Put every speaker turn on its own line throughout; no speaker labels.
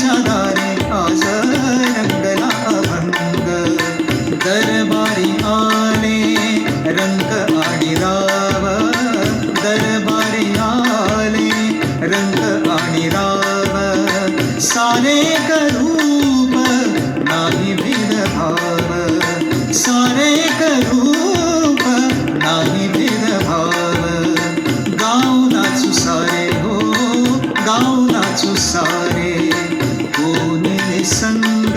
देवाजीच्या दारी आज रंगला अभंग. दरबारी आले रंग आणि राव, दरबारी आले रंग आणि राव. सारे करूप नाही भेदभाव, सारे करूप नाही भेदभाव. गाव नाचू सारे हो, गाव नाचू सारे, कोणी संग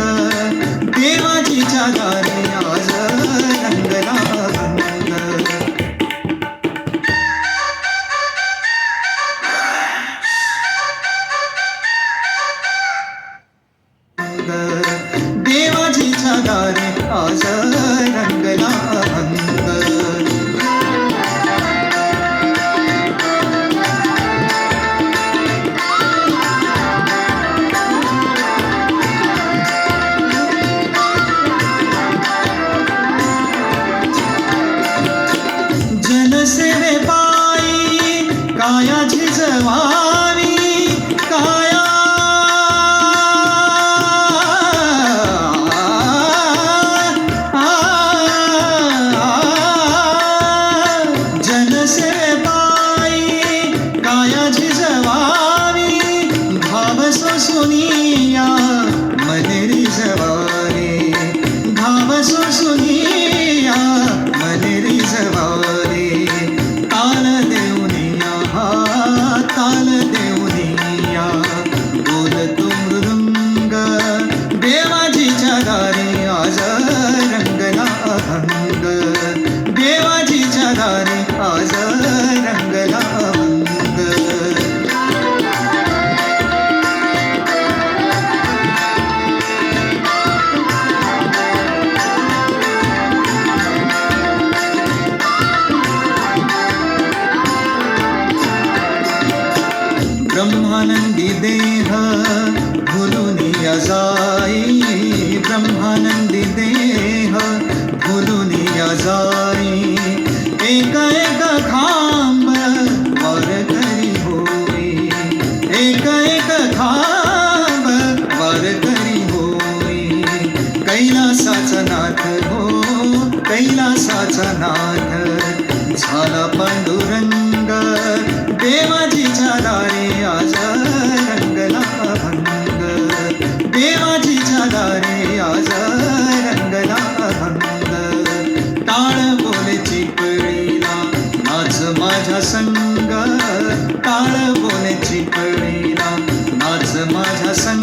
देवाजीच्या दारी आज रंगला अभंग. देवाजीच्या दारी आज रंगला अभंग. जनसेवे पायी काया झिजवावी, काया जनसेवे पायी काया झिजवावी. भाव सोसुनिया मने रिझवावे, भाव सोसुनिया मने रिझवावे. ताल देऊनिया हा ताल देऊनिया, बोलतो मृदुंग देवाजीच्या दारी आज रंगला अभंग. देवाजीच्या दारी आज रंगला अभंग. ब्रह्मानंदी देह भुलुनिया जाई, ब्रह्मानंदी देह भुलुनिया जाई. एक एक खांब वर करी होई, एक एक खांब वर करी होई. कैलासाचा नाथ हो, कैलासाचा नाथ झाला पांडुरंग. देवाजीच्या दारी आज रंगला अभंग. देवाजीच्या दारी आज रंगला अभंग. टाळ बोले चिपळीला नाच माझ्या संग, टाळ बोले चिपळीला नाच माझ्या संग.